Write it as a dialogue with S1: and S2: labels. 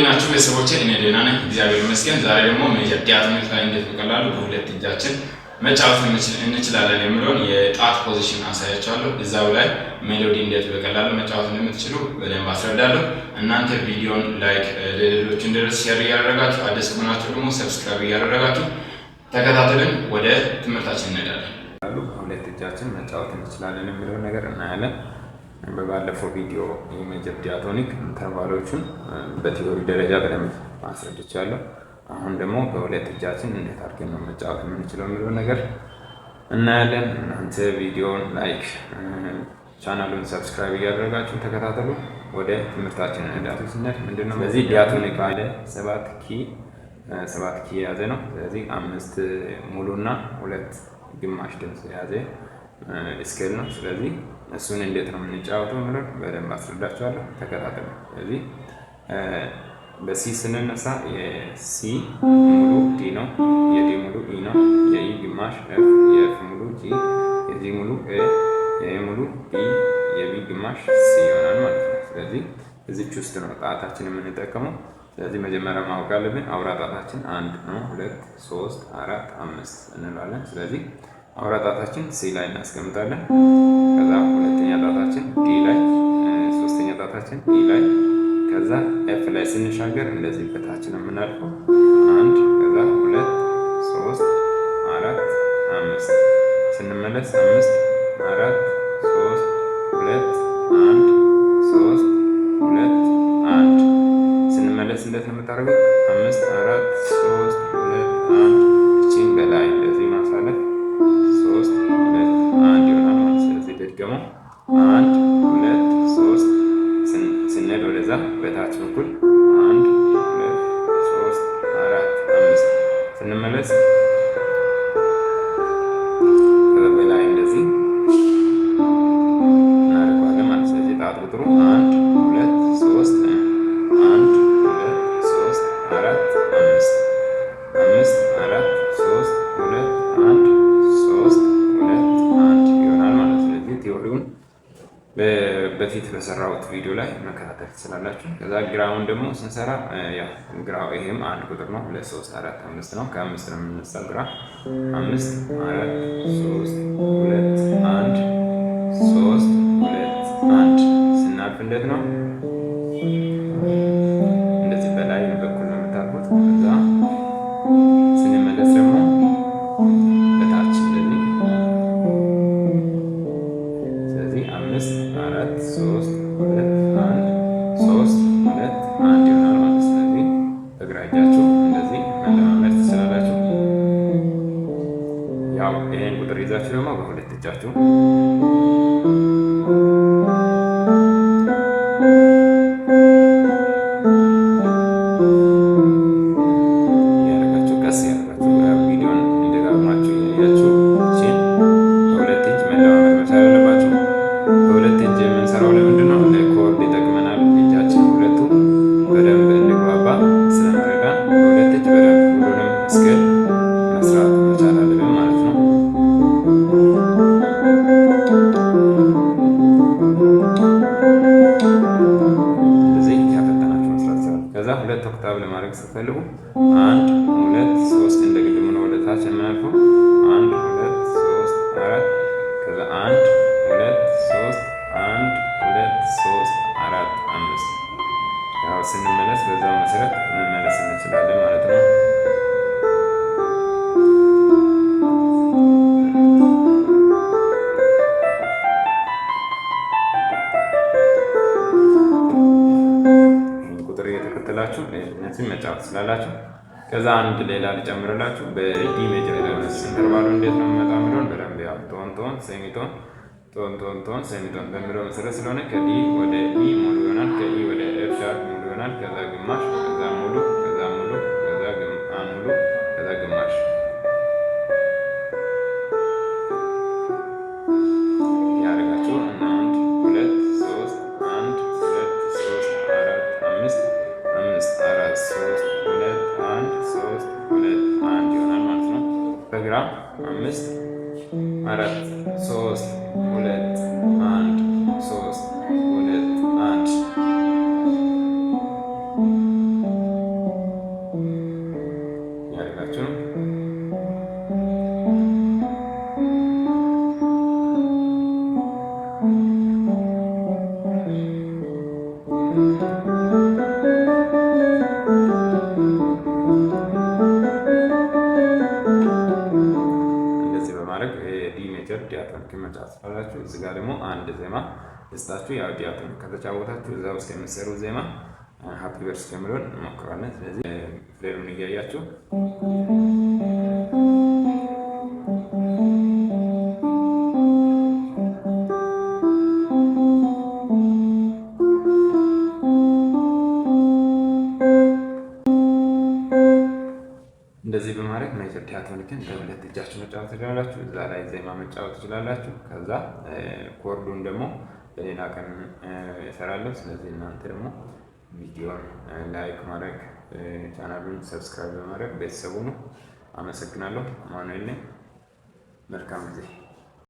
S1: ናችሁ ቤተሰቦቼ? እኔ ደህና ነኝ እግዚአብሔር ይመስገን። ዛሬ ደግሞ ሜጀር ዲያቶኒክ ላይ እንዴት በቀላሉ በሁለት እጃችን መጫወት እንችላለን የሚለውን የጣት ፖዚሽን አሳያችኋለሁ። እዛው ላይ ሜሎዲ እንዴት በቀላሉ መጫወት እንደምትችሉ በደንብ አስረዳለሁ። እናንተ ቪዲዮን ላይክ ለሌሎች እንዲደርስ ሼር እያደረጋችሁ አዲስ ከሆናችሁ ደግሞ ሰብስክራይብ እያደረጋችሁ ተከታተልን። ወደ ትምህርታችን እንሄዳለን። በሁለት እጃችን መጫወት እንችላለን የሚለውን ነገር እናያለን። በባለፈው ቪዲዮ የሜጀር ዲያቶኒክ ኢንተርቫሎችን በቲዮሪ ደረጃ በደንብ አስረድቻለሁ። አሁን ደግሞ በሁለት እጃችን እንዴት አድርገን ነው መጫወት የምንችለው የሚለው ነገር እናያለን። እናንተ ቪዲዮን ላይክ ቻናሉን ሰብስክራይብ እያደረጋችሁ ተከታተሉ። ወደ ትምህርታችን እንሄዳለን። ስንሄድ ምንድነው በዚህ ዲያቶኒክ ባለ 7 ኪ የያዘ ነው። ስለዚህ 5 ሙሉና 2 ግማሽ ድምፅ የያዘ ስኬል ነው። ስለዚህ እሱን እንዴት ነው የምንጫወተው የሚለው በደንብ አስረዳችኋለሁ። ተከታተሉ። ስለዚህ በሲ ስንነሳ የሲ ሙሉ ዲ ነው፣ የዲ ሙሉ ኢ ነው፣ የኢ ግማሽ ኤፍ፣ የኤፍ ሙሉ ጂ፣ የጂ ሙሉ ኤ፣ የኤ ሙሉ ቢ፣ የቢ ግማሽ ሲ ይሆናል ማለት ነው። ስለዚህ እዚች ውስጥ ነው ጣታችን የምንጠቀመው። ስለዚህ መጀመሪያ ማወቅ ያለብን አውራ ጣታችን 1 ነው፣ 2 3 4 5 እንላለን። ስለዚህ አውራ ጣታችን ሲ ላይ እናስቀምጣለን። ከዛ ሁለተኛ ጣታችን ዲ ላይ፣ ሶስተኛ ጣታችን ኢ ላይ፣ ከዛ ኤፍ ላይ ስንሻገር እንደዚህ በታችን የምናልፈው 1 ከዛ 2 3 4 5 ስንመለስ 5 4 3 2 1 3 2 1 ስንመለስ እንደት ነው የምታደርጉት? 5 4 3 2 1 እቺን በላይ እንደዚህ ማሳለፍ 3 2 1 ይሆናል ማለት። ስለዚህ ደግሞ 1 2 3 ስንሄድ ወደዛ በታች በኩል 1 2 3 4 5 ስንመለስ በላይ እንደዚህ እናደርገዋለን ማለት። ስለዚህ ጣት ቁጥሩ 1 2 3 1 2 3 4 5 5 4 3 2 1 3 2 1 ይሆናል ማለት። ስለዚህ ቲዮሪውን በፊት በሰራሁት ቪዲዮ ላይ መከታተል ትችላላችሁ። ከዛ ግራውን ደግሞ ስንሰራ ግራው ይሄም 1 ቁጥር ነው። 2 3 4 5 ነው። ከ5 ነው የምንነሳው። ግራ 5 4 3 2 1 3 2 1 ስናልፍ እንዴት ነው? እንደዚህ በላይ በኩል ነው የምታልፉት። ከዛ ስንመለስ ደግሞ በታች እንደዚህ። ስለዚህ 5 4 3 2 1 3 2 1 ይሆናል ማለት። ስለዚህ በግራ እጃችሁ እንደዚህ መለማመድ ትችላላችሁ። ያው ይሄን ቁጥር ይዛችሁ ደግሞ በሁለት እጃችሁ ሁለት ኦክታቭ ለማድረግ ስትፈልጉ 1 2 3 እንደ ግድም ነው ወደ ታች የምናልፈው 1 2 3 4 ከዛ 1 2 3 1 2 3 4 5 ያው ስንመለስ በዛው መሰረት መመለስ እንችላለን ማለት ነው። እነዚህ መጫወት ስላላችሁ ከዛ አንድ ሌላ ልጨምርላችሁ። በዲ ሜጀር ኢንተርቫሉ እንዴት ነው የሚመጣው የሚለውን በደንብ ያው ቶን ቶን ሴሚቶን ቶን ቶን ቶን ሴሚቶን በሚለው መሰረት ስለሆነ ከዲ ወደ ኢ ሙሉ ይሆናል፣ ከኢ ወደ ኤፍ ሻርፕ ሙሉ ይሆናል፣ ከዛ ግማሽ፣ ከዛ ሙሉ፣ ከዛ ሙሉ፣ ከዛ ሙሉ፣ ከዛ ግማሽ ያደርጋችሁ እና 1 2 3 1 2 3 4 5 5 4 3 2 1 3 2 1 ይሆናል ማለት ነው። በግራ 5 4 3 2 1 3 2 1 ያደርጋችሁ ነው። ዲያቶኒክ መጫወት ትችላላችሁ። እዚህ ጋር ደግሞ አንድ ዜማ ደስታችሁ ያው ዲያቶኒክ ከተጫወታችሁ እዛ ውስጥ የምትሰሩ ዜማ ሃፒ በርዝዴይ የሚለውን እንሞክራለን። ስለዚህ ፍሌሩን እያያችሁ እንደዚህ በማድረግ ሜጀር ዲያቶኒክን በሁለት እጃችሁ መጫወት ትችላላችሁ። እዛ ላይ ዜማ መጫወት ትችላላችሁ። ከዛ ኮርዱን ደግሞ በሌላ ቀን እሰራለሁ። ስለዚህ እናንተ ደግሞ ቪዲዮን ላይክ ማድረግ ቻናሉን ሰብስክራይብ በማድረግ ቤተሰቡ ነው። አመሰግናለሁ። አማኑኤል ነኝ። መልካም ጊዜ